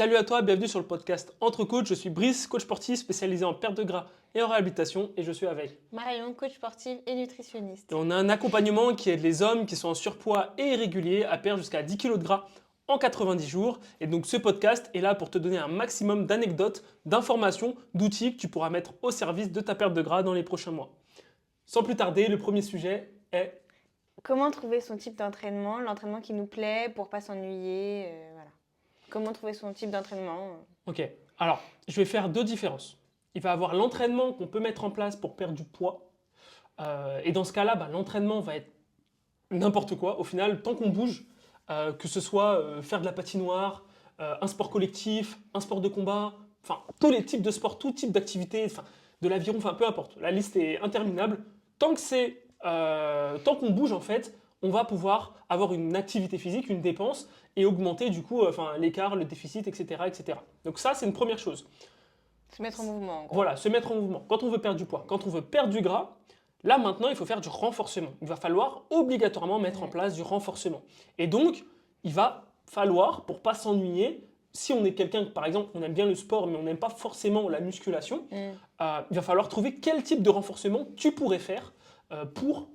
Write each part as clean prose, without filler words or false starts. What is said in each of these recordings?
Salut à toi, bienvenue sur le podcast Entre Coach. Je suis Brice, coach sportif spécialisé en perte de gras et en réhabilitation et je suis avec Marion, coach sportive et nutritionniste. Et on a un accompagnement qui aide les hommes qui sont en surpoids et irréguliers à perdre jusqu'à 10 kg de gras en 90 jours. Et donc ce podcast est là pour te donner un maximum d'anecdotes, d'informations, d'outils que tu pourras mettre au service de ta perte de gras dans les prochains mois. Sans plus tarder, le premier sujet est... Comment trouver son type d'entraînement, l'entraînement qui nous plaît pour pas s'ennuyer, voilà. Comment trouver son type d'entraînement Ok, alors je vais faire deux différences. Il va y avoir l'entraînement qu'on peut mettre en place pour perdre du poids. Et dans ce cas-là, l'entraînement va être n'importe quoi. Au final, tant qu'on bouge, que ce soit faire de la patinoire, un sport collectif, un sport de combat, enfin tous les types de sports, tout type d'activité, enfin de l'aviron, enfin peu importe. La liste est interminable. Tant qu'on bouge en fait, on va pouvoir avoir une activité physique, une dépense et augmenter du coup l'écart, le déficit, etc., etc. Donc ça, c'est une première chose. Se mettre en mouvement, en gros. Voilà, se mettre en mouvement. Quand on veut perdre du poids, quand on veut perdre du gras, là maintenant, il faut faire du renforcement. Il va falloir obligatoirement mettre en place du renforcement. Et donc, il va falloir, pour pas s'ennuyer, si on est quelqu'un, par exemple, on aime bien le sport, mais on n'aime pas forcément la musculation, il va falloir trouver quel type de renforcement tu pourrais faire pour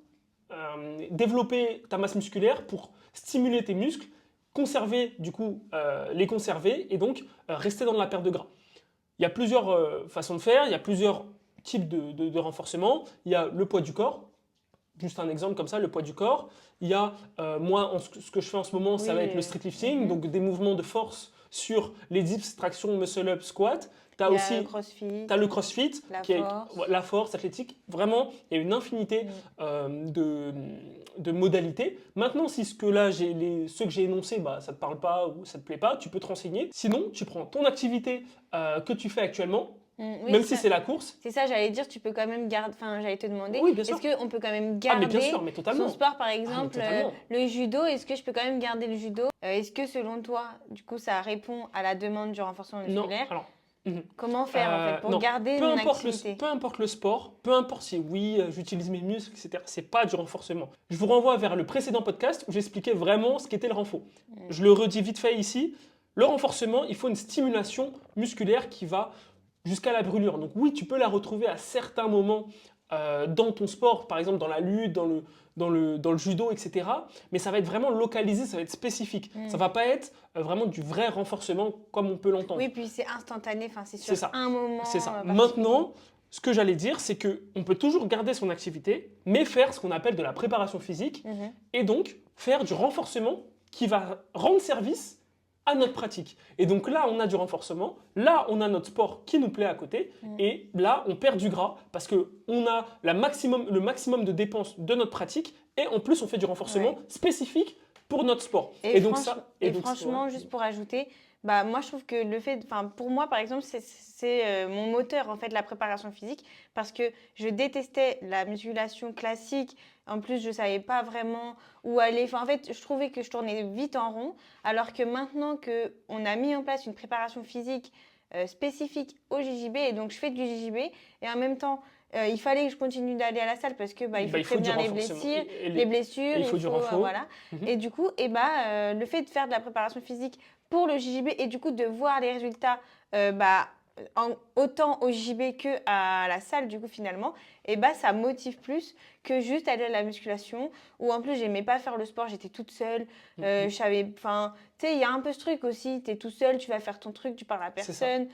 développer ta masse musculaire, pour stimuler tes muscles, conserver, du coup, les conserver et donc rester dans la perte de gras. Il y a plusieurs façons de faire, il y a plusieurs types de renforcement. Il y a le poids du corps, juste un exemple comme ça, le poids du corps. Il y a, moi, ce que je fais en ce moment, ça va être le street lifting, donc des mouvements de force sur les dips, traction, muscle-up, squat. Tu as aussi le crossfit, la force athlétique. Vraiment, il y a une infinité de modalités. Maintenant, si ceux que j'ai énoncés, ça ne te parle pas ou ça ne te plaît pas, tu peux te renseigner. Sinon, tu prends ton activité que tu fais actuellement, oui, même si c'est la course. C'est ça, j'allais dire, tu peux quand même garder. Enfin, j'allais te demander, oui, est-ce qu'on peut quand même garder son sport, par exemple, le judo, est-ce que je peux quand même garder le judo est-ce que selon toi, du coup, ça répond à la demande du renforcement musculaire? Non, alors. Comment faire en fait pour garder une activité? Peu importe le sport, peu importe si oui, j'utilise mes muscles, etc. C'est pas du renforcement. Je vous renvoie vers le précédent podcast où j'expliquais vraiment ce qu'était le renfort. Je le redis vite fait ici. Le renforcement, il faut une stimulation musculaire qui va jusqu'à la brûlure. Donc oui, tu peux la retrouver à certains moments dans ton sport, par exemple dans la lutte, dans le judo, etc. Mais ça va être vraiment localisé, ça va être spécifique. Ça va pas être vraiment du vrai renforcement comme on peut l'entendre. Oui, puis c'est instantané, c'est sur un moment. C'est ça. Maintenant, ce que j'allais dire, c'est qu'on peut toujours garder son activité, mais faire ce qu'on appelle de la préparation physique, et donc faire du renforcement qui va rendre service à notre pratique. Et donc là, on a du renforcement, là, on a notre sport qui nous plaît à côté, et là, on perd du gras parce qu'on a le maximum de dépenses de notre pratique, et en plus, on fait du renforcement spécifique pour notre sport. Et franchement, juste pour ajouter, moi je trouve que pour moi par exemple, c'est mon moteur en fait, la préparation physique, parce que je détestais la musculation classique. En plus, je savais pas vraiment où aller. En fait, je trouvais que je tournais vite en rond, alors que maintenant qu'on a mis en place une préparation physique spécifique au JJB, et donc je fais du JJB, et en même temps, il fallait que je continue d'aller à la salle parce que il faut prévenir les blessures, il faut du renfort. Voilà. Et du coup, le fait de faire de la préparation physique pour le JJB et du coup de voir les résultats autant au JJB que à la salle du coup finalement, ça motive plus que juste aller à la musculation, où en plus j'aimais pas faire le sport, j'étais toute seule, je savais, tu sais, il y a un peu ce truc aussi, tu es tout seul, tu vas faire ton truc, tu parles à personne,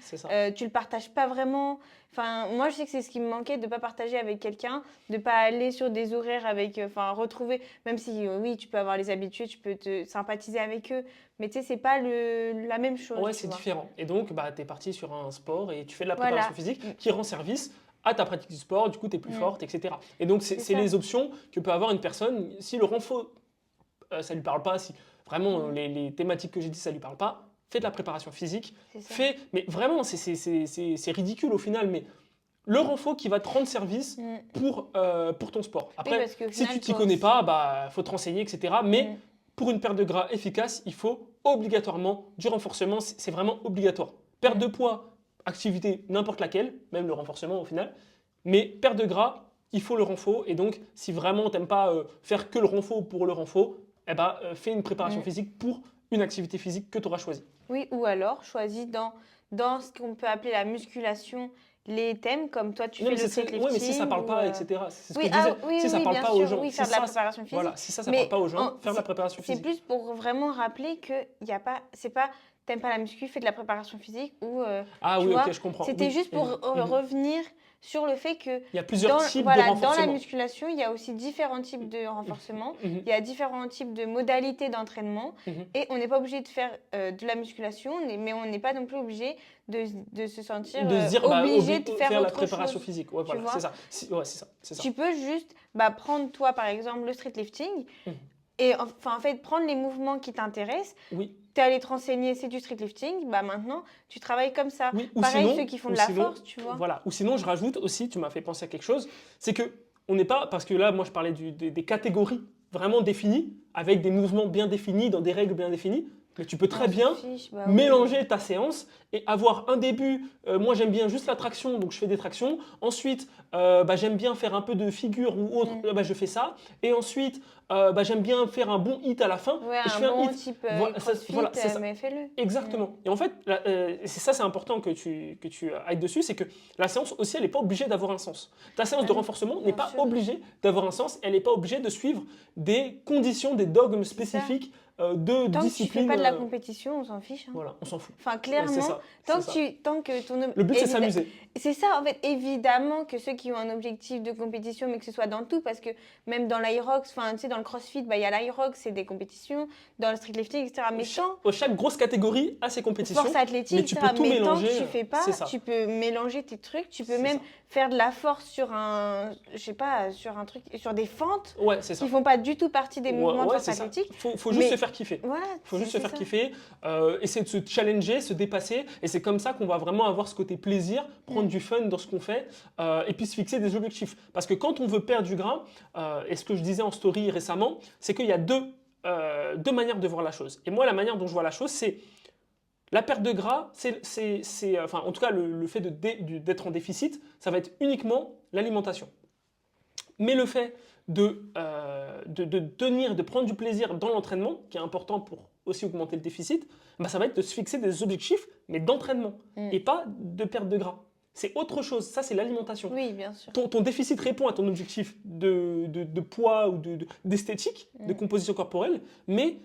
tu le partages pas vraiment. Moi je sais que c'est ce qui me manquait, de pas partager avec quelqu'un, de pas aller sur des horaires avec, retrouver, même si oui tu peux avoir les habitués, tu peux te sympathiser avec eux, mais tu sais c'est pas la même chose. Ouais, c'est différent. Et donc tu es parti sur un sport et tu fais de la préparation physique qui rend service à ta pratique du sport, du coup tu es plus forte, etc. Et donc c'est les options que peut avoir une personne. Si le renfort, ça lui parle pas, si vraiment les thématiques que j'ai dit ça lui parle pas, fais de la préparation physique, mais vraiment c'est ridicule au final, mais le renfort qui va te rendre service pour ton sport. Après, si tu t'y connais pas, faut te renseigner, etc. Mais pour une perte de gras efficace, il faut obligatoirement du renforcement, c'est vraiment obligatoire. Perte de poids, activité n'importe laquelle, même le renforcement au final, mais perte de gras, il faut le renfort. Et donc, si vraiment tu n'aimes pas faire que le renfort pour le renfort, fais une préparation physique pour une activité physique que tu auras choisie. Oui, ou alors choisis dans ce qu'on peut appeler la musculation les thèmes, comme toi tu Non, fais mais le street ouais, mais si ça lifting parle ou, pas, etc. C'est ce que Oui, je disais. oui, Si ça oui, parle bien pas aux sûr, gens, oui, si faire de la ça, préparation voilà, physique. si ça parle Mais pas aux gens, faire de la préparation c'est physique. plus pour vraiment rappeler que y a pas, c'est pas, t'aimes pas la muscu, fais de la préparation physique ou, Ah tu oui, ok, vois, je comprends. c'était Oui. juste pour revenir sur le fait que Il y a plusieurs types de voilà, dans la renforcement. musculation, il y a aussi différents types de renforcement, Mhm, il y a différents types de modalités d'entraînement mhm. et on n'est pas obligé de faire de la musculation, mais on n'est pas non plus obligé de se sentir De se dire, obligé de faire faire la autre préparation chose. physique. Ouais, Tu voilà, c'est vois? ça. Ouais, c'est ça, c'est ça. Tu peux juste prendre, toi, par exemple, le street lifting Mhm. et enfin, en fait, prendre les mouvements qui t'intéressent. Oui, Tu es allé te renseigner, c'est du street lifting, maintenant, tu travailles comme ça. oui. Pareil, ceux qui font de la force, tu vois. Voilà. Ou sinon, je rajoute aussi, tu m'as fait penser à quelque chose, c'est que on n'est pas, parce que là, moi, je parlais des catégories vraiment définies, avec des mouvements bien définis, dans des règles bien définies, mais tu peux très On s'en bien fiche, oui. mélanger ta séance et avoir un début. Moi, j'aime bien juste la traction, donc je fais des tractions. Ensuite, j'aime bien faire un peu de figure ou autre, je fais ça. Et ensuite, j'aime bien faire un bon hit à la fin. Ouais, et je un fais bon hit. type Voilà, crossfit, voilà, c'est ça. mais fais-le. Exactement. Et en fait, c'est ça, c'est important que tu ailles dessus, c'est que la séance aussi, elle n'est pas obligée d'avoir un sens. Ta séance de renforcement n'est bien pas sûr. obligée d'avoir un sens, elle n'est pas obligée de suivre des conditions, des dogmes C'est ça. spécifiques de Tant que tu discipline. fais pas de la compétition, on s'en fiche. Voilà, on s'en fout. Enfin, Ouais, clairement, c'est ça. c'est ça. tant que ton Le but, c'est s'amuser. C'est ça, en fait, évidemment que ceux qui ont un objectif de compétition, mais que ce soit dans tout, parce que même dans l'Aerox, enfin, tu sais, dans le CrossFit, il y a l'Aerox, c'est des compétitions, dans le street lifting, etc. Mais Chaque grosse catégorie a ses compétitions. force athlétique, mais tu etc. peux tout Mais tant mélanger. que tu fais pas, C'est ça. tu peux mélanger tes trucs, tu peux C'est même ça. faire de la force sur je sais pas, sur un truc, sur des fentes Ouais, c'est ça. qui font pas du tout partie des mouvements de force c'est ça. athlétique. Faut juste se faire kiffer. Voilà, Faut juste se faire ça. kiffer, essayer de se challenger, se dépasser. Et c'est comme ça qu'on va vraiment avoir ce côté plaisir, prendre du fun dans ce qu'on fait, et puis se fixer des objectifs. Parce que quand on veut perdre du gras, et ce que je disais en story récemment, c'est qu'il y a deux manières de voir la chose. Et moi, la manière dont je vois la chose, c'est la perte de gras, enfin, en tout cas, le fait d'être en déficit, ça va être uniquement l'alimentation. Mais le fait de tenir, de prendre du plaisir dans l'entraînement, qui est important pour aussi augmenter le déficit, ça va être de se fixer des objectifs, mais d'entraînement, et pas de perte de gras. C'est autre chose, ça c'est l'alimentation. Oui, bien sûr. Ton déficit répond à ton objectif de poids ou d'esthétique, de composition corporelle, mais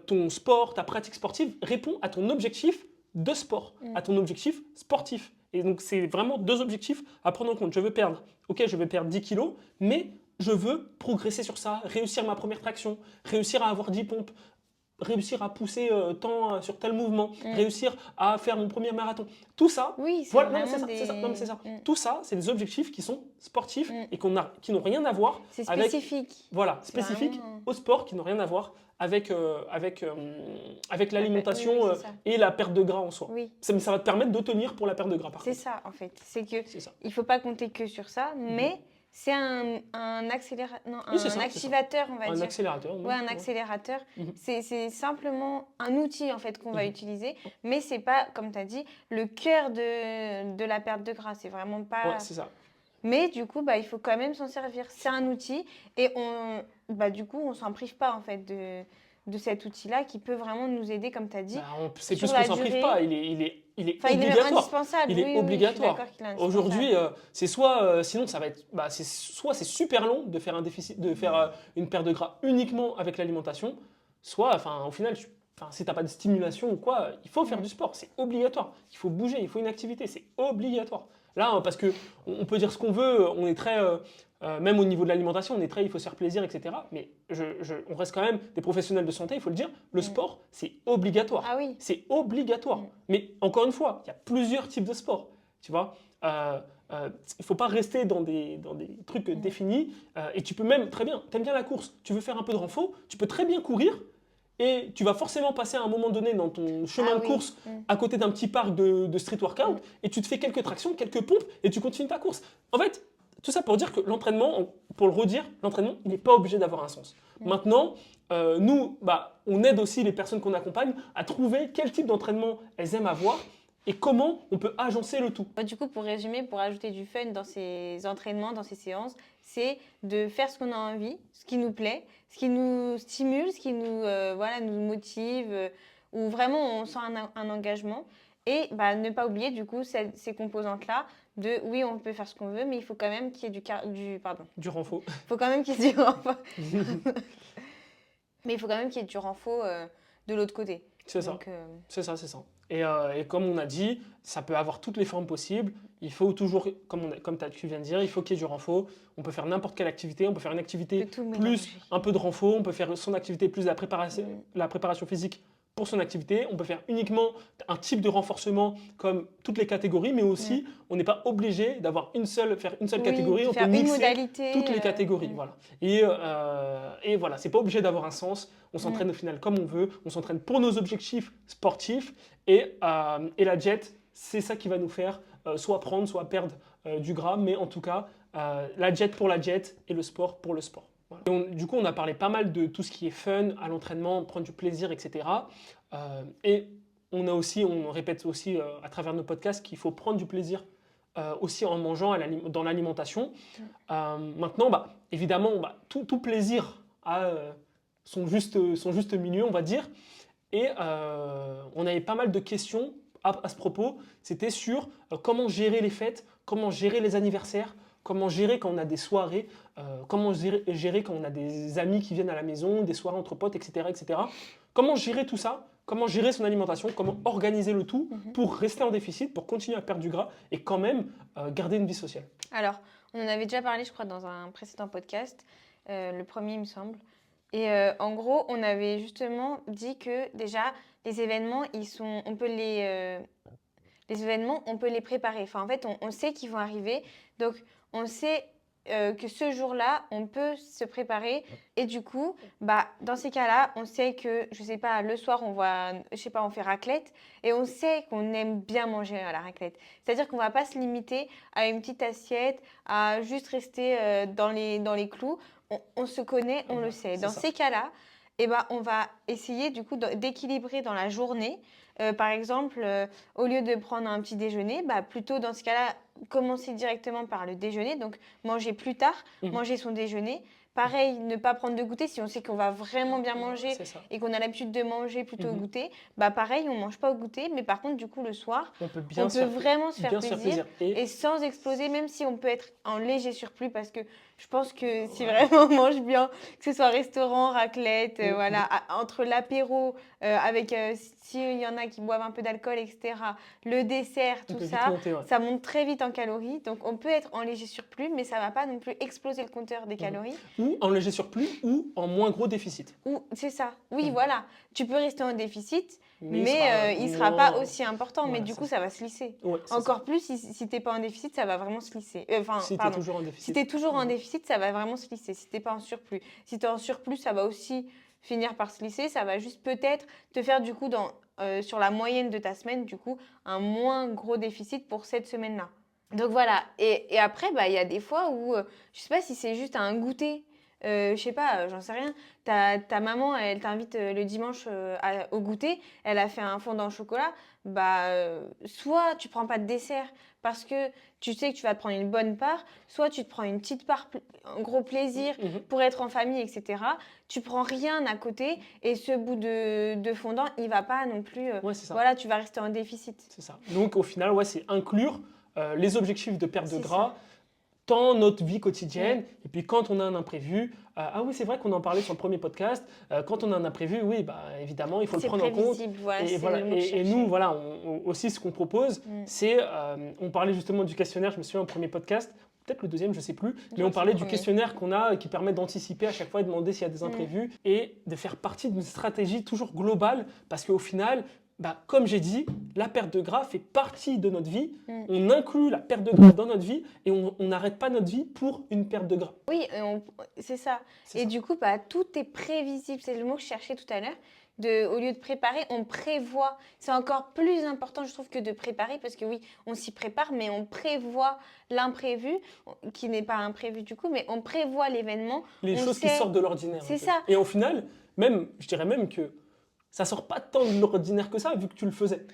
ton sport, ta pratique sportive répond à ton objectif de sport, à ton objectif sportif. Et donc c'est vraiment deux objectifs à prendre en compte. Je veux perdre 10 kilos, mais je veux progresser sur ça, réussir ma première traction, réussir à avoir 10 pompes, réussir à pousser tant sur tel mouvement, réussir à faire mon premier marathon. Tout ça, oui, c'est voilà, vraiment c'est ça. Tout ça, c'est des objectifs qui sont sportifs et qui n'ont rien à voir avec... C'est spécifique. Voilà, spécifiques au sport, qui n'ont rien à voir avec l'alimentation et la perte de gras en soi. Oui. Ça va te permettre de tenir pour la perte de gras, par contre. C'est ça, en fait. C'est que il ne faut pas compter que sur ça, mais c'est un activateur, on va dire. Un accélérateur. Oui, un accélérateur. C'est simplement un outil, en fait, qu'on va utiliser, mais ce n'est pas, comme tu as dit, le cœur de la perte de gras. C'est vraiment pas... Ouais, c'est ça. Mais du coup, il faut quand même s'en servir. C'est un outil et du coup, on ne s'en prive pas en fait de cet outil-là qui peut vraiment nous aider, comme tu as dit. C'est plus qu'on ne s'en prive pas, il est obligatoire. Il est indispensable. Il est obligatoire. Aujourd'hui, c'est sinon ça va être, soit c'est super long de faire une perte de gras uniquement avec l'alimentation, soit, au final, si tu n'as pas de stimulation ou quoi, il faut faire du sport, c'est obligatoire. Il faut bouger, il faut une activité, c'est obligatoire. Là, parce qu'on peut dire ce qu'on veut, on est très, même au niveau de l'alimentation, on est très, il faut se faire plaisir, etc. Mais on reste quand même des professionnels de santé, il faut le dire, le sport, c'est obligatoire. Ah oui. C'est obligatoire. Mais encore une fois, il y a plusieurs types de sport, tu vois. Il ne faut pas rester dans des trucs définis. Et tu peux même, très bien, tu aimes bien la course, tu veux faire un peu de renfort, tu peux très bien courir. Et tu vas forcément passer à un moment donné dans ton chemin de course à côté d'un petit parc de street workout et tu te fais quelques tractions, quelques pompes et tu continues ta course. En fait, tout ça pour dire que l'entraînement, pour le redire, l'entraînement, il n'est pas obligé d'avoir un sens. Maintenant, nous, on aide aussi les personnes qu'on accompagne à trouver quel type d'entraînement elles aiment avoir et comment on peut agencer le tout. Du coup, pour résumer, pour ajouter du fun dans ces entraînements, dans ces séances, c'est de faire ce qu'on a envie, ce qui nous plaît, ce qui nous stimule, ce qui nous motive, où vraiment on sent un engagement. Et ne pas oublier du coup ces composantes-là de oui, on peut faire ce qu'on veut, mais il faut quand même qu'il y ait du renfort. Il faut quand même qu'il y ait du renfort. Mais il faut quand même qu'il y ait du renfort de l'autre côté. C'est ça. C'est ça. Et comme on a dit, ça peut avoir toutes les formes possibles. Il faut toujours, comme tu viens de dire, il faut qu'il y ait du renfort. On peut faire n'importe quelle activité. On peut faire une activité plus un peu de renfort. On peut faire son activité plus la préparation physique pour son activité. On peut faire uniquement un type de renforcement comme toutes les catégories, mais aussi on n'est pas obligé d'avoir faire une seule catégorie. On peut mixer toutes les catégories. Voilà. Et voilà, c'est pas obligé d'avoir un sens. On s'entraîne au final comme on veut. On s'entraîne pour nos objectifs sportifs. Et la jet, c'est ça qui va nous faire soit prendre, soit perdre du gras. Mais en tout cas, la jet pour la jet et le sport pour le sport. Voilà. Du coup, on a parlé pas mal de tout ce qui est fun à l'entraînement, prendre du plaisir, etc. Et on répète aussi à travers nos podcasts qu'il faut prendre du plaisir aussi en mangeant dans l'alimentation. Maintenant, évidemment, tout plaisir a son juste milieu, on va dire. Et on avait pas mal de questions à ce propos. C'était sur comment gérer les fêtes, comment gérer les anniversaires, comment gérer quand on a des soirées, comment gérer quand on a des amis qui viennent à la maison, des soirées entre potes, etc., etc. Comment gérer tout ça? Comment gérer son alimentation? Comment organiser le tout pour rester en déficit, pour continuer à perdre du gras et quand même garder une vie sociale? Alors, on en avait déjà parlé, je crois, dans un précédent podcast, le premier, il me semble. Et en gros, on avait justement dit que déjà, les événements, les événements, on peut les préparer. Enfin, en fait, on sait qu'ils vont arriver. Donc, on sait que ce jour-là, on peut se préparer. Et du coup, dans ces cas-là, on sait que, je sais pas, le soir, on fait raclette. Et on sait qu'on aime bien manger à la raclette. C'est-à-dire qu'on va pas se limiter à une petite assiette, à juste rester dans les clous. On se connaît, on le sait. Dans ces cas-là, on va essayer du coup d'équilibrer dans la journée. Par exemple, au lieu de prendre un petit déjeuner, plutôt dans ce cas-là, commencer directement par le déjeuner. Donc, manger plus tard, manger son déjeuner. Pareil, ne pas prendre de goûter si on sait qu'on va vraiment bien manger et qu'on a l'habitude de manger plutôt au goûter. Pareil, on ne mange pas au goûter, mais par contre, du coup, le soir, on peut vraiment se faire plaisir et sans exploser, même si on peut être en léger surplus, parce que je pense que si vraiment on mange bien, que ce soit restaurant, raclette, entre l'apéro, avec s'il y en a qui boivent un peu d'alcool, etc., le dessert, tout ça, ça monte très vite en calories. Donc, on peut être en léger surplus, mais ça ne va pas non plus exploser le compteur des calories. Ou en léger surplus ou en moins gros déficit. C'est ça. Oui, voilà. Tu peux rester en déficit, mais il ne sera pas aussi important. Voilà, mais du coup, ça va se lisser. Encore plus, si tu n'es pas en déficit, ça va vraiment se lisser. Si tu es toujours en déficit. Si tu es toujours en déficit, ça va vraiment se lisser. Si tu n'es pas en surplus. Si tu es en surplus, ça va aussi finir par se lisser. Ça va juste peut-être te faire du coup, sur la moyenne de ta semaine, du coup, un moins gros déficit pour cette semaine-là. Donc voilà. Et après, il y a des fois où, je sais pas si c'est juste un goûter. Je sais pas, j'en sais rien. Ta maman, elle t'invite le dimanche au goûter. Elle a fait un fondant au chocolat. Soit tu prends pas de dessert parce que tu sais que tu vas te prendre une bonne part, soit tu te prends une petite part, un gros plaisir pour être en famille, etc. Tu prends rien à côté et ce bout de fondant, il va pas non plus. Voilà, tu vas rester en déficit. C'est ça. Donc au final, c'est inclure les objectifs de perte de gras dans notre vie quotidienne. Et puis quand on a un imprévu, c'est vrai qu'on en parlait sur le premier podcast, quand on a un imprévu, évidemment, il faut le prendre en compte. Et nous, aussi ce qu'on propose, c'est, on parlait justement du questionnaire, je me souviens au premier podcast, peut-être le deuxième, je ne sais plus, mais on parlait du questionnaire qu'on a qui permet d'anticiper à chaque fois et de demander s'il y a des imprévus et de faire partie d'une stratégie toujours globale parce qu'au final, comme j'ai dit, la perte de gras fait partie de notre vie. On inclut la perte de gras dans notre vie et on n'arrête pas notre vie pour une perte de gras. Oui, c'est ça. Et du coup, tout est prévisible. C'est le mot que je cherchais tout à l'heure. Au lieu de préparer, on prévoit. C'est encore plus important, je trouve, que de préparer parce que oui, on s'y prépare, mais on prévoit l'imprévu, qui n'est pas imprévu du coup, mais on prévoit l'événement. Les choses qui sortent de l'ordinaire. C'est ça. Et au final, je dirais même que ça sort pas tant de l'ordinaire que ça, vu que tu le faisais.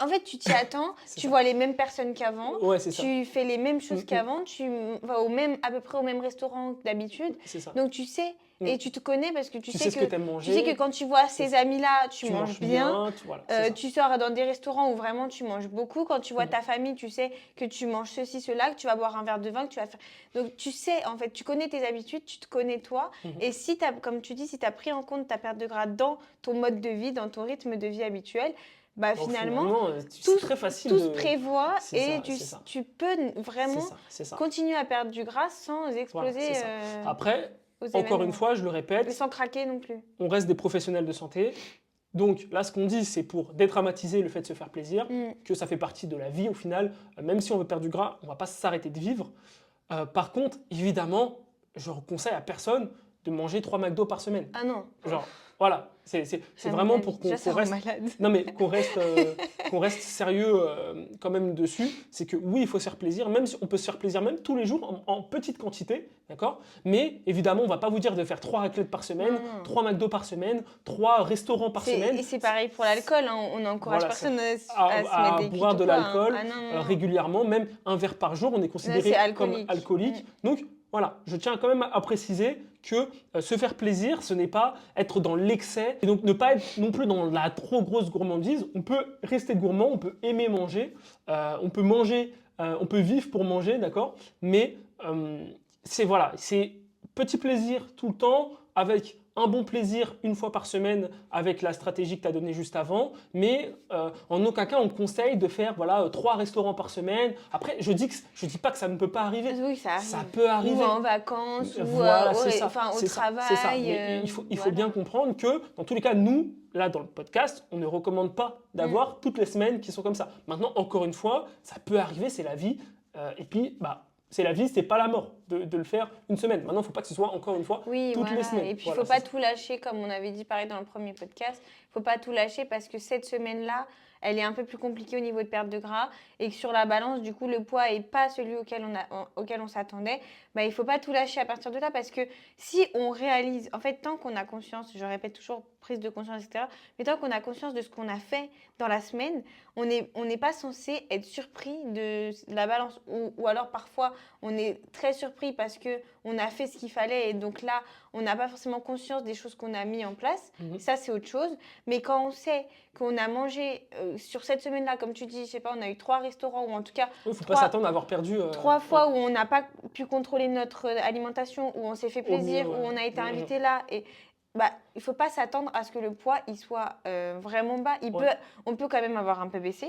En fait, tu t'y attends, tu vois les mêmes personnes qu'avant, tu fais les mêmes choses qu'avant, tu vas à peu près au même restaurant que d'habitude. C'est ça. Donc, tu sais Et tu te connais parce que tu sais ce que tu aimes tu manger. sais que quand tu vois ces amis-là, tu manges bien. Voilà, Tu sors dans des restaurants où vraiment tu manges beaucoup. Quand tu vois ta famille, tu sais que tu manges ceci, cela, que tu vas boire un verre de vin, que tu vas faire. Donc tu sais, en fait, tu connais tes habitudes, tu te connais toi. Et si comme tu dis, si tu as pris en compte ta perte de gras dans ton mode de vie, dans ton rythme de vie habituel, bah donc, finalement, c'est très facile tout se prévoit et ça. tu peux vraiment C'est ça. continuer à perdre du gras sans Voilà, exploser c'est ça. Après, aux encore événements. une fois, je le Et répète, sans craquer non plus. on reste des professionnels de santé. Donc là, ce qu'on dit, c'est pour dédramatiser le fait de se faire plaisir, que ça fait partie de la vie au final. Même si on veut perdre du gras, on ne va pas s'arrêter de vivre. Par contre, évidemment, je ne conseille à personne de manger 3 McDo par semaine. Ah non. Genre, voilà, c'est vraiment pour qu'on reste, non mais qu'on reste sérieux quand même dessus. C'est que oui, il faut se faire plaisir, même si on peut se faire plaisir même tous les jours en petite quantité, d'accord. Mais évidemment, on va pas vous dire de faire 3 raclettes par semaine, 3 McDo par semaine, 3 restaurants par semaine. Et c'est pareil pour l'alcool, hein. On n'encourage personne à se mettre des boire de l'alcool hein. régulièrement, même un verre par jour, on est considéré comme alcoolique. Donc voilà, je tiens quand même à préciser que se faire plaisir, ce n'est pas être dans l'excès et donc ne pas être non plus dans la trop grosse gourmandise. On peut rester gourmand, on peut aimer manger, on peut manger, on peut vivre pour manger, d'accord. Mais c'est petit plaisir tout le temps avec un bon plaisir une fois par semaine avec la stratégie que tu as donnée juste avant, mais en aucun cas on te conseille de faire 3 restaurants par semaine. Après, je dis pas que ça ne peut pas arriver. Oui, ça arrive. Ça peut arriver. Ou en vacances, ou au travail. Ça. Mais il faut bien comprendre que dans tous les cas, nous, là dans le podcast, on ne recommande pas d'avoir toutes les semaines qui sont comme ça. Maintenant, encore une fois, ça peut arriver, c'est la vie. Et puis, c'est la vie, c'est pas la mort de le faire une semaine. Maintenant, il ne faut pas que ce soit encore une fois toutes les semaines. Et puis, il ne faut pas tout lâcher, comme on avait dit pareil dans le premier podcast. Il ne faut pas tout lâcher parce que cette semaine-là, elle est un peu plus compliquée au niveau de perte de gras et que sur la balance, du coup, le poids n'est pas celui auquel on s'attendait. Il ne faut pas tout lâcher à partir de là parce que si on réalise, en fait, tant qu'on a conscience, je répète toujours prise de conscience, etc., mais tant qu'on a conscience de ce qu'on a fait dans la semaine, on n'est pas censé être surpris de la balance ou alors parfois on est très surpris parce qu'on a fait ce qu'il fallait et donc là, on n'a pas forcément conscience des choses qu'on a mis en place. Ça, c'est autre chose. Mais quand on sait qu'on a mangé sur cette semaine-là, comme tu dis, je sais pas, on a eu 3 restaurants ou en tout cas... Il ne faut pas s'attendre à avoir perdu... 3 fois où on n'a pas pu contrôler notre alimentation, où on s'est fait plaisir, où on a été invité là et... il ne faut pas s'attendre à ce que le poids il soit vraiment bas. On peut quand même avoir un peu baissé.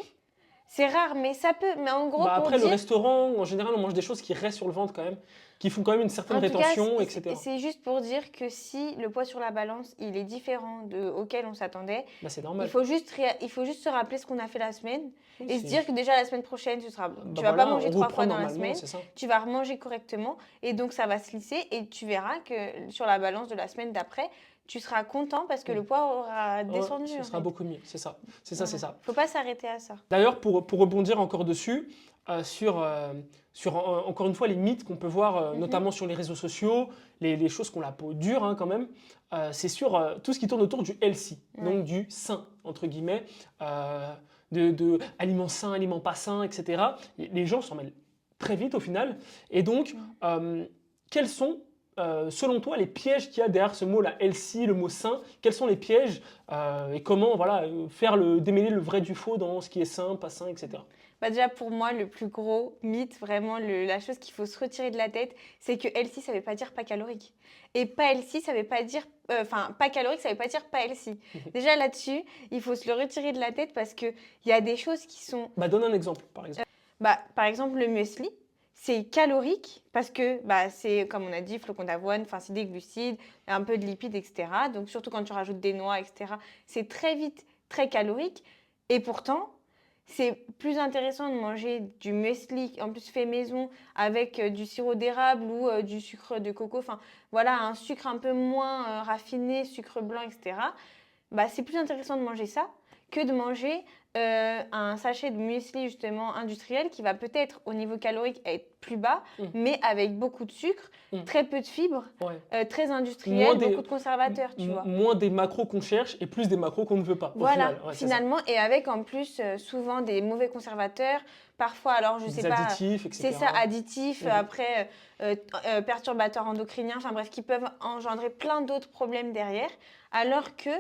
C'est rare, mais ça peut. Mais en gros, après, le restaurant, en général, on mange des choses qui restent sur le ventre quand même, qui font quand même une certaine rétention, etc. C'est juste pour dire que si le poids sur la balance, il est différent auquel on s'attendait, c'est normal. Il faut juste se rappeler ce qu'on a fait la semaine et se dire que déjà la semaine prochaine, tu vas pas manger 3 fois dans la semaine, tu vas remanger correctement et donc ça va se lisser et tu verras que sur la balance de la semaine d'après, tu seras content parce que le poids aura descendu. Ce sera beaucoup mieux, c'est ça. C'est ça. Faut pas s'arrêter à ça. D'ailleurs, pour rebondir encore dessus, sur encore une fois les mythes qu'on peut voir, notamment sur les réseaux sociaux, les choses qu'on la peau dure quand même, c'est sur tout ce qui tourne autour du healthy, donc du sain, entre guillemets, de aliments sains, aliments pas sains, etc. Les gens s'en mêlent très vite au final. Et donc, quels sont selon toi, les pièges qu'il y a derrière ce mot, la healthy, le mot sain, quels sont les pièges et comment démêler le vrai du faux dans ce qui est sain, pas sain, etc. Déjà, pour moi, le plus gros mythe, vraiment, la chose qu'il faut se retirer de la tête, c'est que healthy, ça ne veut pas dire pas calorique. Et pas healthy, ça ne veut pas dire... pas calorique, ça ne veut pas dire pas healthy. Déjà, là-dessus, il faut se le retirer de la tête parce qu'il y a des choses qui sont... Donne un exemple, par exemple. Par exemple, le muesli. C'est calorique parce que c'est, comme on a dit, flocons d'avoine, c'est des glucides, un peu de lipides, etc. Donc, surtout quand tu rajoutes des noix, etc., c'est très vite très calorique. Et pourtant, c'est plus intéressant de manger du muesli, en plus fait maison, avec du sirop d'érable ou du sucre de coco. Un sucre un peu moins raffiné, sucre blanc, etc. C'est plus intéressant de manger ça que de manger un sachet de muesli justement industriel qui va peut-être au niveau calorique être plus bas, mais avec beaucoup de sucre, très peu de fibres, très industriel, beaucoup de conservateurs, tu vois. Moins des macros qu'on cherche et plus des macros qu'on ne veut pas. Voilà, au final. finalement, et avec en plus souvent des mauvais conservateurs, parfois, alors je sais pas, additifs, etc. c'est ça, additifs, après perturbateurs endocriniens, enfin bref, qui peuvent engendrer plein d'autres problèmes derrière, alors que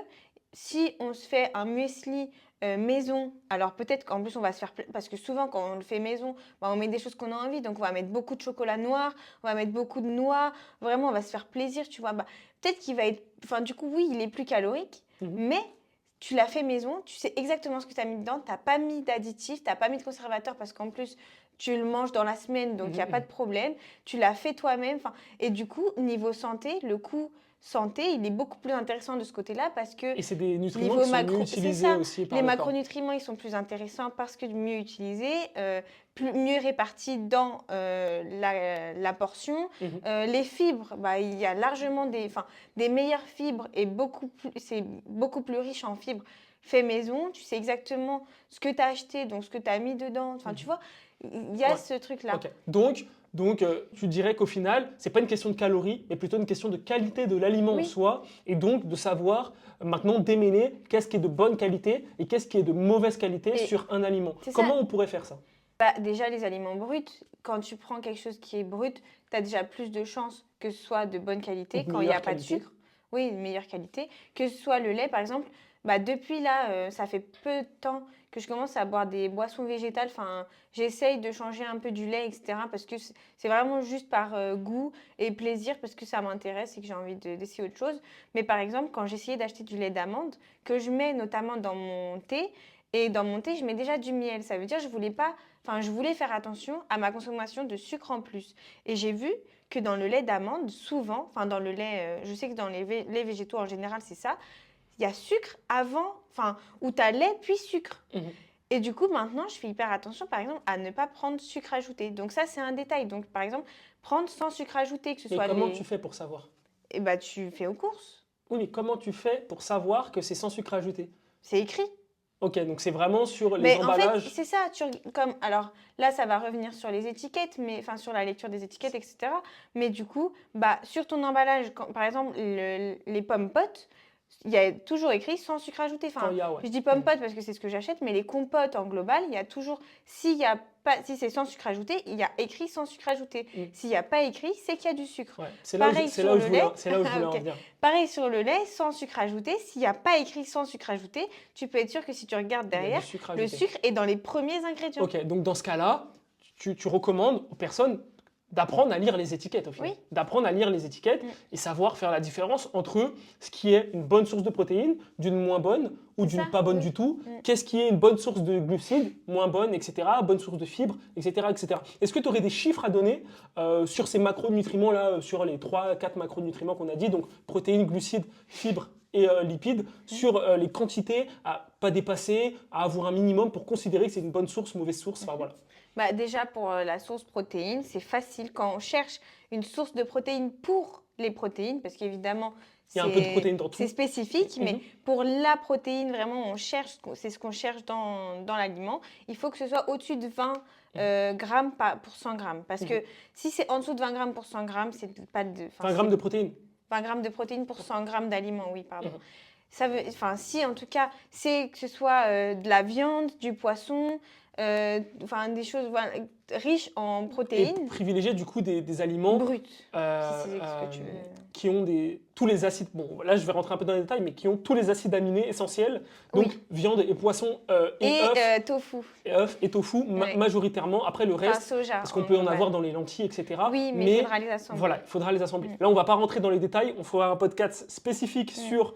si on se fait un muesli maison, alors peut-être qu'en plus on va se faire parce que souvent quand on le fait maison, on met des choses qu'on a envie, donc on va mettre beaucoup de chocolat noir, on va mettre beaucoup de noix, vraiment on va se faire plaisir, tu vois. Peut-être qu'il va être, enfin du coup oui, il est plus calorique, mais tu l'as fait maison, tu sais exactement ce que tu as mis dedans, tu n'as pas mis d'additifs, tu n'as pas mis de conservateur parce qu'en plus tu le manges dans la semaine, donc il n'y a pas de problème, tu l'as fait toi-même, et du coup niveau santé, le coût santé, il est beaucoup plus intéressant de ce côté-là parce que et c'est des nutriments qui sont mieux utilisés aussi par les le corps. macronutriments, ils sont plus intéressants parce que mieux utilisés, mieux répartis dans la portion. Les fibres, il y a largement des meilleures fibres et c'est beaucoup plus riche en fibres fait maison. Tu sais exactement ce que tu as acheté, donc ce que tu as mis dedans. Enfin, tu vois, il y a ce truc-là. Okay. Donc, tu dirais qu'au final, ce n'est pas une question de calories, mais plutôt une question de qualité de l'aliment en soi, et donc de savoir maintenant démêler qu'est-ce qui est de bonne qualité et qu'est-ce qui est de mauvaise qualité sur un aliment. Comment on pourrait faire ça? Déjà, les aliments bruts, quand tu prends quelque chose qui est brut, tu as déjà plus de chances que ce soit de bonne qualité, quand il n'y a pas de sucre. Oui, une meilleure qualité. Que ce soit le lait, par exemple. Depuis là, ça fait peu de temps que je commence à boire des boissons végétales. Enfin, j'essaye de changer un peu du lait, etc. Parce que c'est vraiment juste par goût et plaisir, parce que ça m'intéresse et que j'ai envie d'essayer autre chose. Mais par exemple, quand j'essayais d'acheter du lait d'amande, que je mets notamment dans mon thé, et dans mon thé, je mets déjà du miel. Ça veut dire que je voulais faire attention à ma consommation de sucre en plus. Et j'ai vu que dans le lait d'amande, souvent, enfin dans le lait, je sais que dans les laits végétaux en général, c'est ça, il y a sucre avant, où tu as lait puis sucre. Et du coup, maintenant, je fais hyper attention, par exemple, à ne pas prendre sucre ajouté. Donc ça, c'est un détail. Donc, par exemple, prendre sans sucre ajouté, que ce soit comment tu fais pour savoir? Tu fais aux courses. Oui, mais comment tu fais pour savoir que c'est sans sucre ajouté? C'est écrit. Ok, donc c'est vraiment sur les emballages. En fait, c'est ça. Alors là, ça va revenir sur les étiquettes, sur la lecture des étiquettes, etc. Mais du coup, sur ton emballage, par exemple, les pommes potes, il y a toujours écrit sans sucre ajouté. Je dis pommes potes parce que c'est ce que j'achète, mais les compotes en global, il y a toujours, si c'est sans sucre ajouté, il y a écrit sans sucre ajouté. S'il n'y a pas écrit, c'est qu'il y a du sucre. C'est là où je voulais en venir. Pareil sur le lait, sans sucre ajouté. S'il n'y a pas écrit sans sucre ajouté, tu peux être sûr que si tu regardes derrière, le sucre est dans les premiers ingrédients. Ok, donc dans ce cas-là, tu recommandes aux personnes d'apprendre à lire les étiquettes au final. D'apprendre à lire les étiquettes et savoir faire la différence entre ce qui est une bonne source de protéines, d'une moins bonne ou d'une pas bonne du tout. Qu'est-ce qui est une bonne source de glucides, moins bonne, etc. Bonne source de fibres, etc. etc. Est-ce que tu aurais des chiffres à donner sur ces macronutriments-là, sur les 3-4 macronutriments qu'on a dit, donc protéines, glucides, fibres et lipides, sur les quantités à pas dépasser, à avoir un minimum pour considérer que c'est une bonne source, mauvaise source, enfin voilà. Déjà, pour la source protéine, c'est facile quand on cherche une source de protéines pour les protéines, parce qu'évidemment, il y a un peu de protéines dans tout. C'est spécifique, mais pour la protéine, vraiment, c'est ce qu'on cherche dans l'aliment. Il faut que ce soit au-dessus de 20 grammes pour 100 grammes. Parce que si c'est en dessous de 20 grammes pour 100 grammes, c'est pas de... 20 grammes de protéines 20 grammes de protéines pour 100 grammes d'aliments, oui, pardon. Si en tout cas, c'est que ce soit de la viande, du poisson... des choses riches en protéines. Et privilégier du coup des aliments bruts, qui ont tous les acides, bon là je vais rentrer un peu dans les détails, mais qui ont tous les acides aminés essentiels, donc viande et poisson et œufs. Tofu. Et œufs et tofu majoritairement, après le reste, soja, parce qu'on peut en avoir dans les lentilles, etc. Oui, mais il faudra les assembler. Voilà, il faudra les assembler. Là on ne va pas rentrer dans les détails, on fera un podcast spécifique sur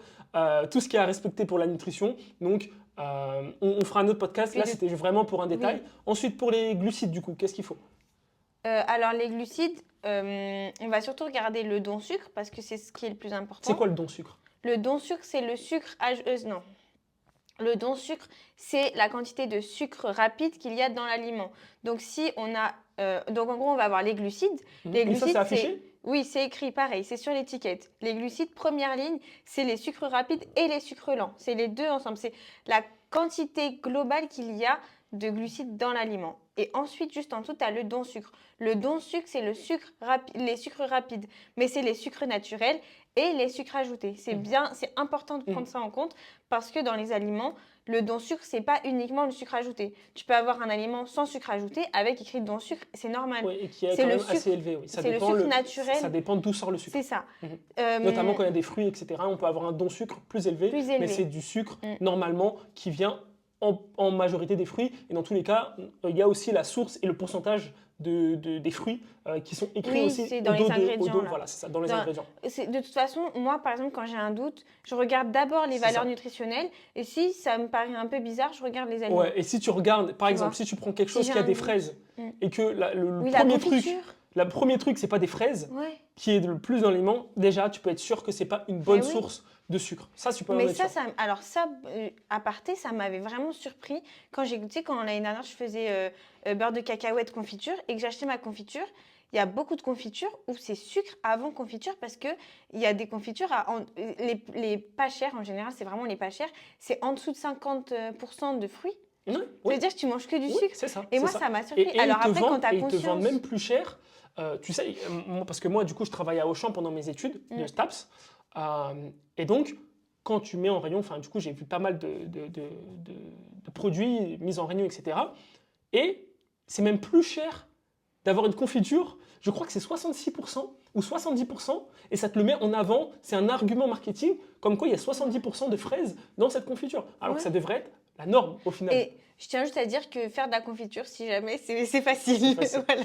tout ce qui est à respecter pour la nutrition, donc on fera un autre podcast, là c'était vraiment pour un détail. Ensuite pour les glucides du coup, qu'est-ce qu'il faut? Alors les glucides, on va surtout regarder le don sucre parce que c'est ce qui est le plus important. C'est quoi le don sucre? Le don sucre, c'est le sucre... non. Le don sucre, c'est la quantité de sucre rapide qu'il y a dans l'aliment. Donc si on a... donc en gros, on va avoir les glucides. Les glucides, ça c'est affiché? Oui, c'est écrit pareil, c'est sur l'étiquette. Les glucides, première ligne, c'est les sucres rapides et les sucres lents. C'est les deux ensemble. C'est la quantité globale qu'il y a de glucides dans l'aliment. Et ensuite, juste en dessous, tu as le don sucre. Le don sucre, c'est les sucres rapides, mais c'est les sucres naturels et les sucres ajoutés. C'est important de prendre ça en compte parce que dans les aliments, le don sucre, c'est pas uniquement le sucre ajouté. Tu peux avoir un aliment sans sucre ajouté avec écrit don sucre, c'est normal. Oui, et qui est quand même assez élevé. Oui. C'est le sucre naturel. Ça dépend d'où sort le sucre. C'est ça. Notamment quand il y a des fruits, etc., on peut avoir un don sucre plus élevé. Mais c'est du sucre, normalement, qui vient en majorité des fruits. Et dans tous les cas, il y a aussi la source et le pourcentage des fruits qui sont écrits aussi c'est dans les ingrédients. Voilà, c'est ça, dans les ingrédients. De toute façon, moi, par exemple, quand j'ai un doute, je regarde d'abord les valeurs nutritionnelles. Et si ça me paraît un peu bizarre, je regarde les aliments. Ouais, et si tu regardes, par exemple, si tu prends quelque chose qui a des fraises et que le premier truc, c'est pas des fraises, qui est le plus dans l'aliment, déjà, tu peux être sûr que c'est pas une bonne source de sucre. Ça, tu peux en être sûr. Alors ça, aparté, ça m'avait vraiment surpris quand l'année dernière, je faisais beurre de cacahuète confiture et que j'achetais ma confiture. Il y a beaucoup de confitures où c'est sucre avant confiture parce qu'il y a des confitures, les pas chères en général, c'est vraiment les pas chères, c'est en dessous de 50% de fruits. Ça veut dire que tu manges que du sucre. C'est ça. Et moi, ça m'a surpris. Alors après, quand tu as conscience... Ils te vendent même plus cher. Tu sais, parce que moi, du coup, je travaillais à Auchan pendant mes études de STAPS. Et donc, quand tu mets en rayon, du coup, j'ai vu pas mal de produits mis en rayon, etc. Et c'est même plus cher d'avoir une confiture. Je crois que c'est 66% ou 70%. Et ça te le met en avant. C'est un argument marketing, comme quoi il y a 70% de fraises dans cette confiture. Alors que ça devrait être la norme, au final. Et je tiens juste à dire que faire de la confiture, si jamais, c'est facile. Voilà.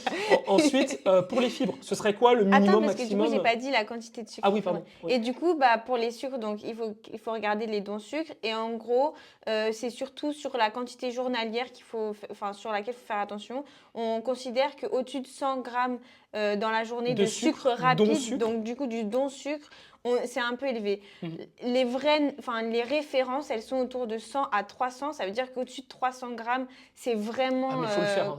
Ensuite, pour les fibres, ce serait quoi le minimum, maximum? Parce que du coup, j'ai pas dit la quantité de sucre. Ah oui, pardon. Oui. Et du coup, pour les sucres, donc, il faut regarder les dons sucre. Et en gros, c'est surtout sur la quantité journalière sur laquelle il faut faire attention. On considère qu'au-dessus de 100 grammes dans la journée de sucre rapide, donc du coup, du don sucre, c'est un peu élevé. Les références, elles sont autour de 100 à 300. Ça veut dire qu'au-dessus de 300 grammes, c'est vraiment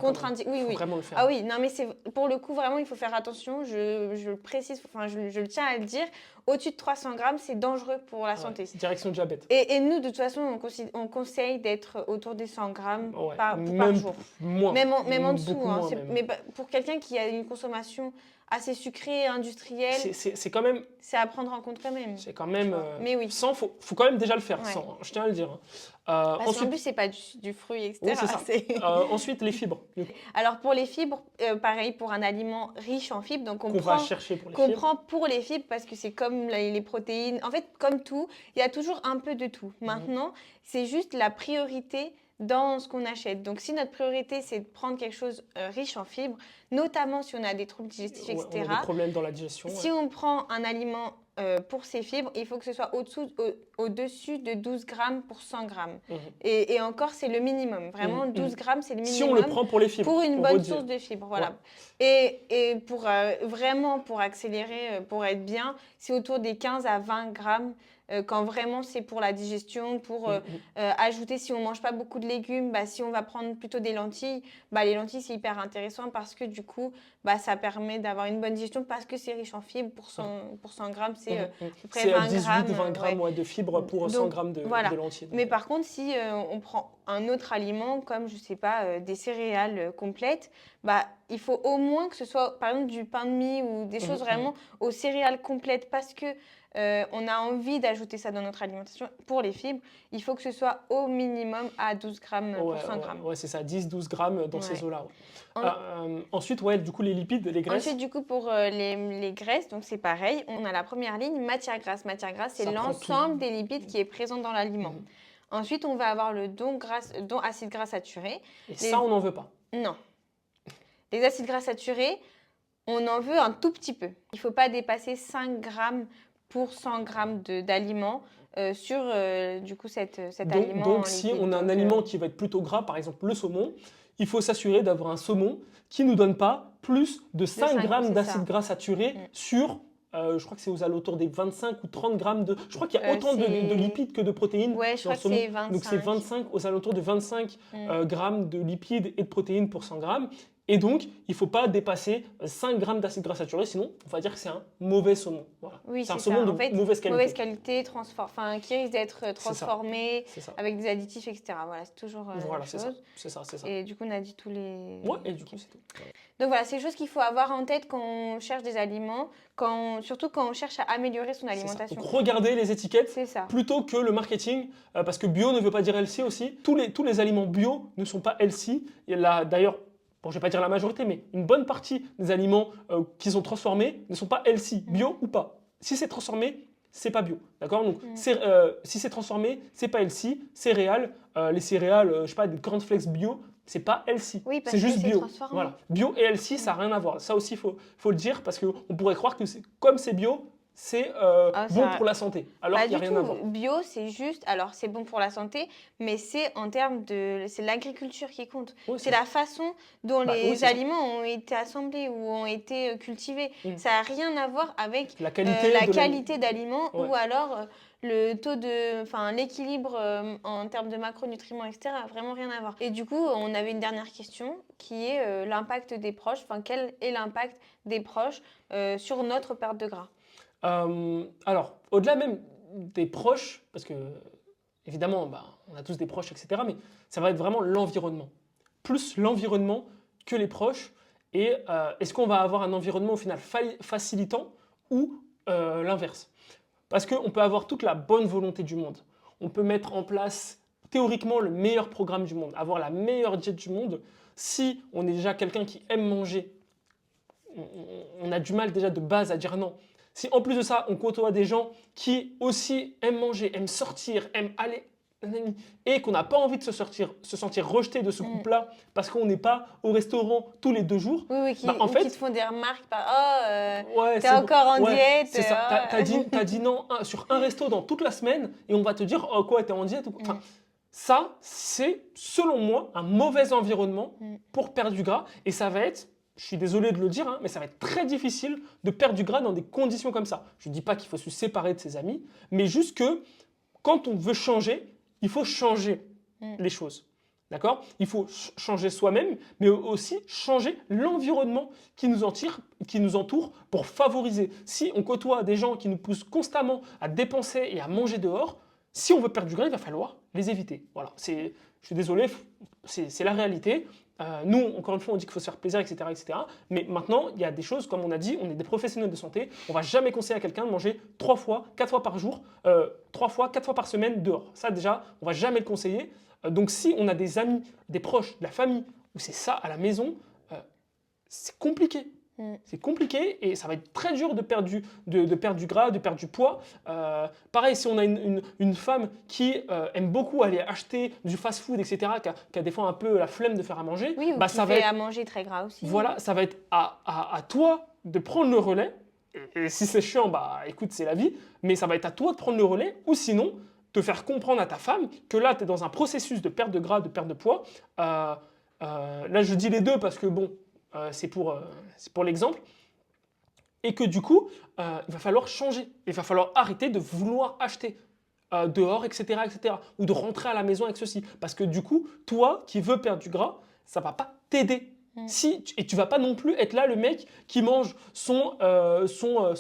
contre-indiqué. Il faut vraiment le faire. Ah oui, non, mais pour le coup, vraiment, il faut faire attention. Je le précise, je le tiens à le dire. Au-dessus de 300 grammes, c'est dangereux pour la santé. Direction diabète. Et nous, de toute façon, on conseille d'être autour des 100 grammes par jour. Même en dessous. Mais pour quelqu'un qui a une consommation assez sucré, industriel. C'est quand même... C'est à prendre en compte quand même. C'est quand même... Mais oui. Sans, faut quand même déjà le faire, sans, je tiens à le dire. Parce qu'en plus, c'est pas du fruit, etc. Oui, c'est ça. Ensuite, les fibres. Alors, pour les fibres, pareil, pour un aliment riche en fibres, donc on prend pour les fibres parce que c'est comme les protéines. En fait, comme tout, il y a toujours un peu de tout. Maintenant, c'est juste la priorité dans ce qu'on achète. Donc, si notre priorité, c'est de prendre quelque chose riche en fibres, notamment si on a des troubles digestifs, etc. On a des problèmes dans la digestion. Si on prend un aliment pour ces fibres, il faut que ce soit au-dessus de 12 grammes pour 100 grammes. Et encore, c'est le minimum. Vraiment, 12 grammes, c'est le minimum. Si on le prend pour les fibres. Pour une bonne source de fibres, voilà. Ouais. Et pour accélérer, pour être bien, c'est autour des 15 à 20 grammes. Quand vraiment c'est pour la digestion, pour ajouter, si on ne mange pas beaucoup de légumes, si on va prendre plutôt des lentilles, les lentilles c'est hyper intéressant parce que du coup, ça permet d'avoir une bonne digestion parce que c'est riche en fibres. Pour 100 grammes, c'est à peu près 20 grammes. 18-20 grammes de fibres pour 100 grammes de lentilles. Mais par contre, si on prend un autre aliment comme, je ne sais pas, des céréales complètes, il faut au moins que ce soit par exemple du pain de mie ou des choses vraiment aux céréales complètes parce que on a envie d'ajouter ça dans notre alimentation pour les fibres. Il faut que ce soit au minimum à 12 grammes pour 100 grammes. Ouais, c'est ça, 10-12 grammes dans ces eaux-là. Ensuite, du coup, les lipides, les graisses. Ensuite, du coup, pour les graisses, donc c'est pareil. On a la première ligne, matière grasse. Matière grasse, c'est l'ensemble des lipides qui est présent dans l'aliment. Ensuite, on va avoir le don acide gras saturé. Et ça, on n'en veut pas. Non. Les acides gras saturés, on en veut un tout petit peu. Il ne faut pas dépasser 5 grammes pour 100 grammes d'aliments sur du coup cet aliment. Donc si on a un aliment qui va être plutôt gras, par exemple le saumon, il faut s'assurer d'avoir un saumon qui ne nous donne pas plus de 5 grammes d'acide gras saturé sur, je crois que c'est aux alentours des 25 ou 30 grammes de... Je crois qu'il y a autant de lipides que de protéines dans le saumon. Donc c'est 25, aux alentours de 25 grammes de lipides et de protéines pour 100 grammes. Et donc, il ne faut pas dépasser 5 grammes d'acide gras saturé, sinon on va dire que c'est un mauvais saumon. Voilà. Oui, c'est un c'est saumon ça. de En fait, mauvaise qualité. mauvaise qualité, qui risque d'être C'est ça. transformé C'est ça. avec des additifs, etc. Voilà, c'est toujours la Voilà, même c'est ça. chose. C'est ça. Et du coup, on a dit tous les... Ouais, et du coup, c'est tout. Donc voilà, c'est des choses qu'il faut avoir en tête quand on cherche des aliments, surtout quand on cherche à améliorer son C'est ça. alimentation. Donc, regardez les étiquettes C'est ça. plutôt que le marketing, parce que bio ne veut pas dire healthy aussi. Tous les aliments bio ne sont pas healthy. D'ailleurs, bon, je ne vais pas dire la majorité, mais une bonne partie des aliments qui sont transformés ne sont pas healthy, bio ou pas. Si c'est transformé, c'est pas bio, d'accord? Donc, si c'est transformé, c'est pas healthy. Céréales, les céréales, je sais pas, des cornflakes bio, c'est pas healthy. Oui, parce c'est juste que c'est bio. transformé. Voilà. Bio et healthy, ça n'a rien à voir. Ça aussi, faut le dire, parce qu'on pourrait croire que comme c'est bio, c'est bon pour la santé, alors qu'il n'y a rien à voir. Bio, c'est juste, alors c'est bon pour la santé, mais c'est c'est l'agriculture qui compte. Oui, c'est la façon dont les aliments ont été assemblés ou ont été cultivés. Ça n'a rien à voir avec la qualité d'aliments ou alors le taux l'équilibre en termes de macronutriments, etc. Vraiment rien à voir. Et du coup, on avait une dernière question qui est l'impact des proches. Enfin, quel est l'impact des proches sur notre perte de gras? Alors, au-delà même des proches, parce que évidemment, on a tous des proches, etc., mais ça va être vraiment l'environnement. Plus l'environnement que les proches. Et est-ce qu'on va avoir un environnement au final facilitant ou l'inverse? Parce qu'on peut avoir toute la bonne volonté du monde. On peut mettre en place théoriquement le meilleur programme du monde, avoir la meilleure diète du monde. Si on est déjà quelqu'un qui aime manger, on a du mal déjà de base à dire non. Si en plus de ça, on côtoie des gens qui aussi aiment manger, aiment sortir, aiment aller, et qu'on n'a pas envie de se sentir rejeté de ce couple-là parce qu'on n'est pas au restaurant tous les 2 jours. Oui, qui te font des remarques t'es encore en diète. C'est ça. T'as dit non sur un resto dans toute la semaine et on va te dire oh quoi, t'es en diète. Enfin, ça, c'est selon moi un mauvais environnement pour perdre du gras et ça va être. Je suis désolé de le dire, mais ça va être très difficile de perdre du gras dans des conditions comme ça. Je ne dis pas qu'il faut se séparer de ses amis, mais juste que quand on veut changer, il faut changer les choses. D'accord? Il faut changer soi-même, mais aussi changer l'environnement qui nous entoure pour favoriser. Si on côtoie des gens qui nous poussent constamment à dépenser et à manger dehors, si on veut perdre du gras, il va falloir les éviter. Voilà. Je suis désolé, c'est la réalité. Nous, encore une fois, on dit qu'il faut se faire plaisir, etc., etc. Mais maintenant, il y a des choses, comme on a dit, on est des professionnels de santé. On ne va jamais conseiller à quelqu'un de manger 3 fois, 4 fois par jour, 3 fois, 4 fois par semaine dehors. Ça, déjà, on ne va jamais le conseiller. Donc, si on a des amis, des proches, de la famille, où c'est ça à la maison, c'est compliqué. C'est compliqué et ça va être très dur de perdre du gras, de perdre du poids. Pareil, si on a une femme qui aime beaucoup aller acheter du fast-food, etc., qui a des fois un peu la flemme de faire à manger, oui, ou ça va être à manger très gras aussi. Voilà, ça va être à toi de prendre le relais. Et si c'est chiant, écoute, c'est la vie. Mais ça va être à toi de prendre le relais ou sinon te faire comprendre à ta femme que là, tu es dans un processus de perte de gras, de perte de poids. Là, je dis les deux parce que bon, c'est pour l'exemple, et que du coup, il va falloir changer. Il va falloir arrêter de vouloir acheter dehors, etc., etc., ou de rentrer à la maison avec ceci. Parce que du coup, toi qui veux perdre du gras, ça ne va pas t'aider. Et tu ne vas pas non plus être là le mec qui mange son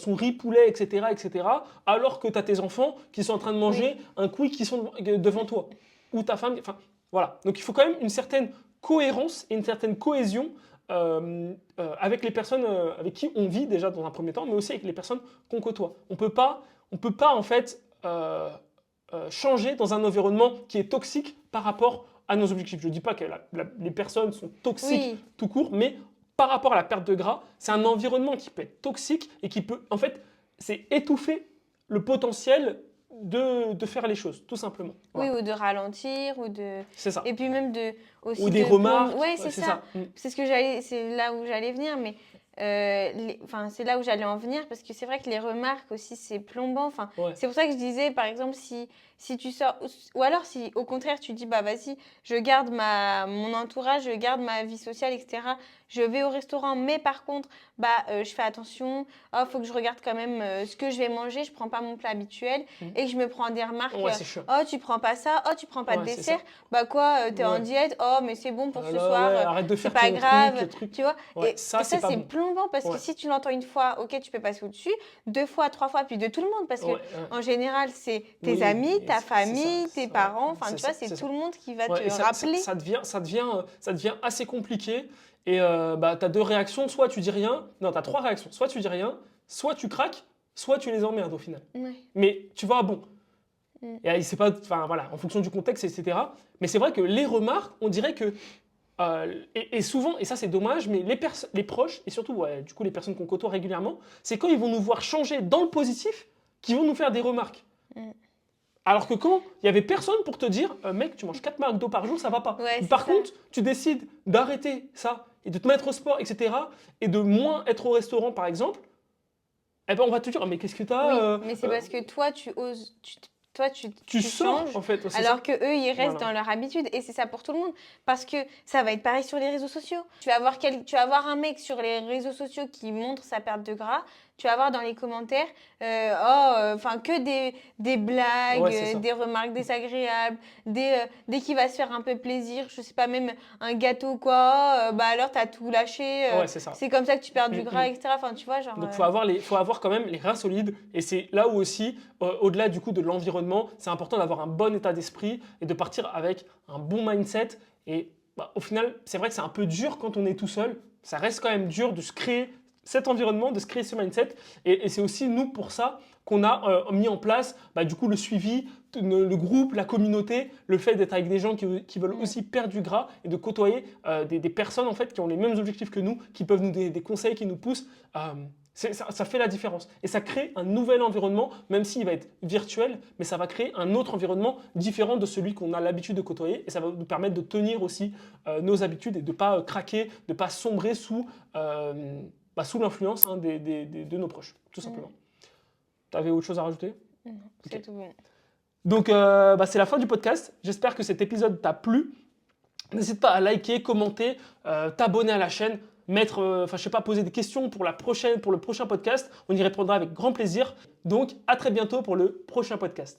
riz poulet, etc., etc., alors que tu as tes enfants qui sont en train de manger un couille qui sont devant toi. Ou ta femme. Enfin, voilà. Donc il faut quand même une certaine cohérence et une certaine cohésion avec les personnes avec qui on vit déjà dans un premier temps, mais aussi avec les personnes qu'on côtoie. On peut pas en fait changer dans un environnement qui est toxique par rapport à nos objectifs. Je ne dis pas que les personnes sont toxiques tout court, mais par rapport à la perte de gras, c'est un environnement qui peut être toxique et qui peut, en fait, c'est étouffer le potentiel de faire les choses, tout simplement. Voilà. Oui, ou de ralentir, ou de... C'est ça. Et puis même aussi ou des remarques. Oui, c'est ça. C'est là où j'allais venir, mais c'est là où j'allais en venir, parce que c'est vrai que les remarques aussi, c'est plombant. C'est pour ça que je disais, par exemple, si si tu sors, ou alors si au contraire tu dis, bah vas-y, je garde mon entourage, je garde ma vie sociale, etc. Je vais au restaurant, mais par contre, bah, je fais attention, oh, faut que je regarde quand même ce que je vais manger, je prends pas mon plat habituel et que je me prends des remarques, Ouais, c'est chiant. oh tu prends pas ça, oh tu prends pas de Ouais, c'est ça. dessert, bah quoi, t'es en Ouais. diète, oh mais c'est bon pour ce Là, soir, ouais, arrête de c'est faire pas ton grave, truc, le truc. tu vois. Ouais, Et ça, ça c'est pas c'est bon. plombant parce que Ouais. si tu l'entends une fois, ok, tu peux passer au-dessus, 2 fois, 3 fois, puis de tout le monde parce que Ouais, en général c'est tes oui, amis, et ta c'est ça. famille, tes Ouais, parents, enfin c'est tu vois, ça, c'est c'est ça. tout le monde qui va te Ouais, et rappeler. ça devient assez compliqué. Et bah, tu as deux réactions. Soit tu dis rien. Non, tu as trois réactions. Soit tu dis rien, soit tu craques, soit tu les emmerdes au final. Ouais. Mais tu vois, bon. Mm. Et c'est pas, enfin voilà, en fonction du contexte, etc. Mais c'est vrai que les remarques, on dirait que et souvent, et ça c'est dommage, mais les proches, et surtout ouais, du coup les personnes qu'on côtoie régulièrement, c'est quand ils vont nous voir changer dans le positif qu'ils vont nous faire des remarques. Mm. Alors que quand il n'y avait personne pour te dire, mec, tu manges 4 McDo par jour, ça va pas. Ouais, c'est Par ça. contre, tu décides d'arrêter ça et de te mettre au sport, etc. et de moins être au restaurant, par exemple, eh ben on va te dire, mais qu'est-ce que Oui, t'as mais c'est parce que toi, tu oses, tu Tu sors, changes, en fait, c'est alors ça. que eux, ils restent Voilà. dans leur habitude. Et c'est ça pour tout le monde. Parce que ça va être pareil sur les réseaux sociaux. Tu vas avoir un mec sur les réseaux sociaux qui montre sa perte de gras. Tu vas avoir dans les commentaires, que des blagues, Ouais, c'est ça. des remarques désagréables, dès qu'il va se faire un peu plaisir, je sais pas, même un gâteau quoi, bah alors t'as tout lâché, Ouais, c'est ça. c'est comme ça que tu perds du Mm, gras, mm. etc. Enfin, tu vois, genre. Donc, faut avoir quand même les reins solides. Et c'est là où aussi, au-delà du coup de l'environnement, c'est important d'avoir un bon état d'esprit et de partir avec un bon mindset. Et bah, au final, c'est vrai que c'est un peu dur quand on est tout seul. Ça reste quand même dur de se créer cet environnement, de se créer ce mindset. Et c'est aussi nous, pour ça, qu'on a mis en place bah, du coup le suivi, le groupe, la communauté, le fait d'être avec des gens qui veulent aussi perdre du gras et de côtoyer des personnes en fait qui ont les mêmes objectifs que nous, qui peuvent nous donner des conseils, qui nous poussent. Ça fait la différence. Et ça crée un nouvel environnement, même s'il va être virtuel, mais ça va créer un autre environnement différent de celui qu'on a l'habitude de côtoyer. Et ça va nous permettre de tenir aussi nos habitudes et de ne pas craquer, de ne pas sombrer sous l'influence de nos proches, tout simplement. Tu avais autre chose à rajouter? Non, c'est tout bon. Donc, c'est la fin du podcast. J'espère que cet épisode t'a plu. N'hésite pas à liker, commenter, t'abonner à la chaîne, poser des questions pour le prochain podcast. On y répondra avec grand plaisir. Donc, à très bientôt pour le prochain podcast.